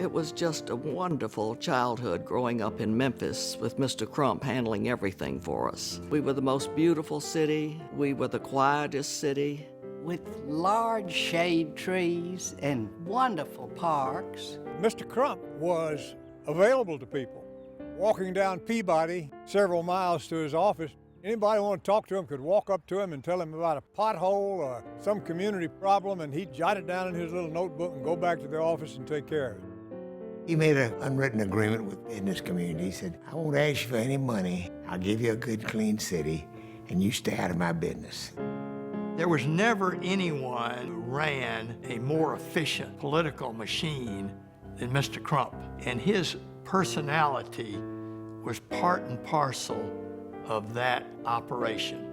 It was just a wonderful childhood growing up in Memphis with Mr. Crump handling everything for us. We were the most beautiful city. We were the quietest city. With large shade trees and wonderful parks. Mr. Crump was available to people. Walking down Peabody, several miles to his office, anybody want to talk to him could walk up to him and tell him about a pothole or some community problem, and he'd jot it down in his little notebook and go back to the office and take care of it. He made an unwritten agreement with the business community. He said, I won't ask you for any money. I'll give you a good, clean city, and you stay out of my business. There was never anyone who ran a more efficient political machine than Mr. Crump, and his personality was part and parcel of that operation.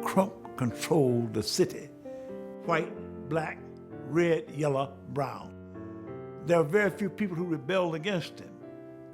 Crump controlled the city. White, black, red, yellow, brown. There are very few people who rebelled against him.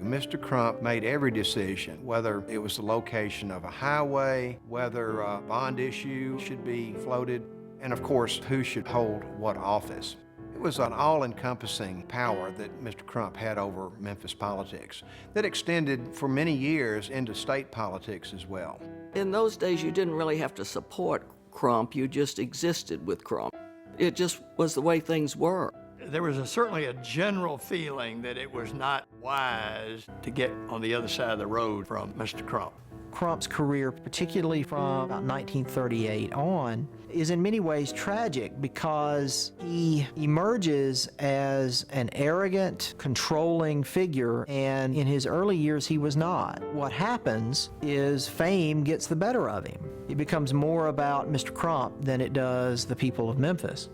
Mr. Crump made every decision, whether it was the location of a highway, whether a bond issue should be floated, and of course, who should hold what office. It was an all-encompassing power that Mr. Crump had over Memphis politics that extended for many years into state politics as well. In those days, you didn't really have to support Crump, you just existed with Crump. It just was the way things were. There was certainly a general feeling that it was not wise to get on the other side of the road from Mr. Crump. Crump's career, particularly from about 1938 on, is in many ways tragic because he emerges as an arrogant, controlling figure, and in his early years he was not. What happens is fame gets the better of him. It becomes more about Mr. Crump than it does the people of Memphis.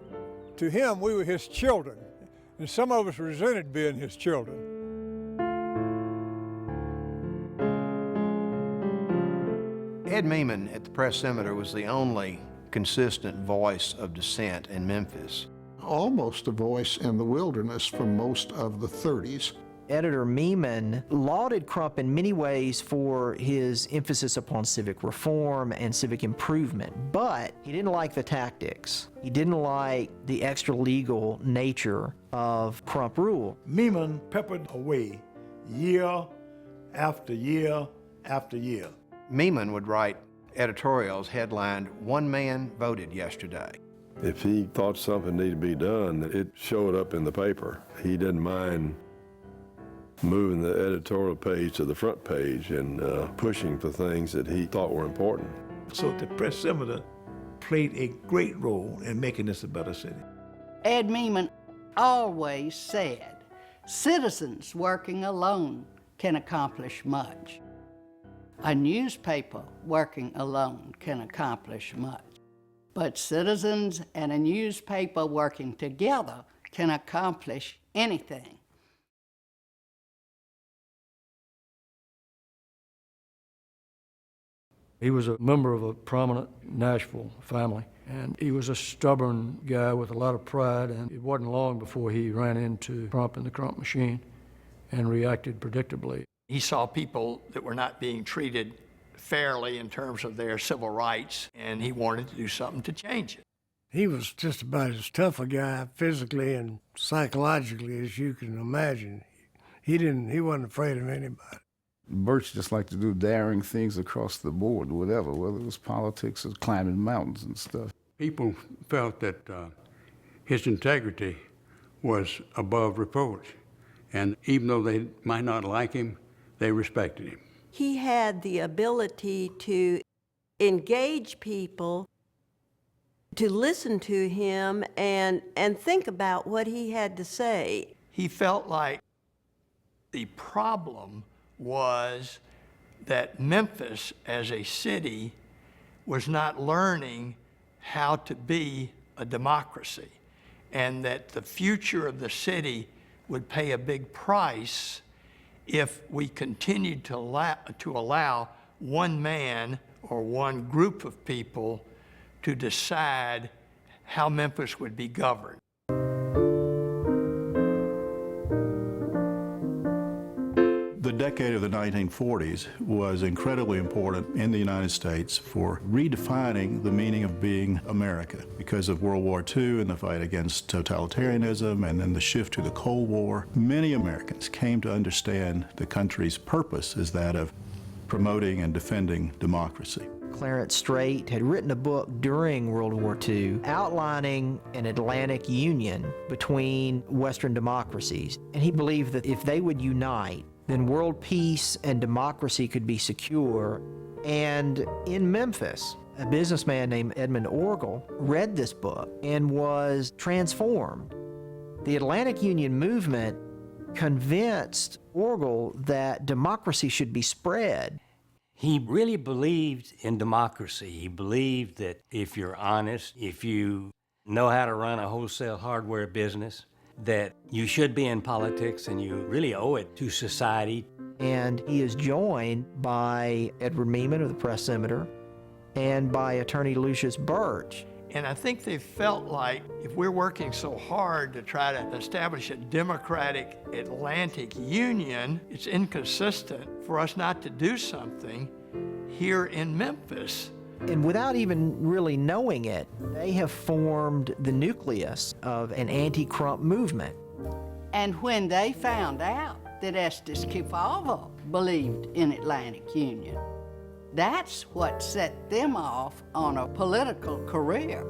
To him, we were his children, and some of us resented being his children. Ed Meeman at the press center was the only consistent voice of dissent in Memphis. Almost a voice in the wilderness for most of the 30s. Editor Meeman lauded Crump in many ways for his emphasis upon civic reform and civic improvement, but he didn't like the tactics. He didn't like the extra-legal nature of Crump rule. Meeman peppered away year after year after year. Meeman would write editorials headlined, "One man voted yesterday." If he thought something needed to be done, it showed up in the paper. He didn't mind moving the editorial page to the front page and pushing for things that he thought were important. So the press center played a great role in making this a better city. Ed Meeman always said, citizens working alone can accomplish much. A newspaper working alone can accomplish much. But citizens and a newspaper working together can accomplish anything. He was a member of a prominent Nashville family, and he was a stubborn guy with a lot of pride, and it wasn't long before he ran into Crump and the Crump machine and reacted predictably. He saw people that were not being treated fairly in terms of their civil rights, and he wanted to do something to change it. He was just about as tough a guy physically and psychologically as you can imagine. He wasn't afraid of anybody. Burch just liked to do daring things across the board, whatever, whether it was politics or climbing mountains and stuff. People felt that his integrity was above reproach. And even though they might not like him, they respected him. He had the ability to engage people, to listen to him, and think about what he had to say. He felt like the problem was that Memphis as a city was not learning how to be a democracy, and that the future of the city would pay a big price if we continued to allow one man or one group of people to decide how Memphis would be governed. The decade of the 1940s was incredibly important in the United States for redefining the meaning of being America. Because of World War II and the fight against totalitarianism and then the shift to the Cold War, many Americans came to understand the country's purpose as that of promoting and defending democracy. Clarence Strait had written a book during World War II outlining an Atlantic Union between Western democracies. And he believed that if they would unite, then world peace and democracy could be secure. And in Memphis, a businessman named Edmund Orgill read this book and was transformed. The Atlantic Union movement convinced Orgill that democracy should be spread. He really believed in democracy. He believed that if you're honest, if you know how to run a wholesale hardware business, that you should be in politics and you really owe it to society. And he is joined by Edward Meeman of the Press Scimitar and by attorney Lucius Burch. And I think they felt like if we're working so hard to try to establish a democratic Atlantic Union, it's inconsistent for us not to do something here in Memphis. And without even really knowing it, they have formed the nucleus of an anti-Crump movement. And when they found out that Estes Kefauver believed in Atlantic Union, that's what set them off on a political career.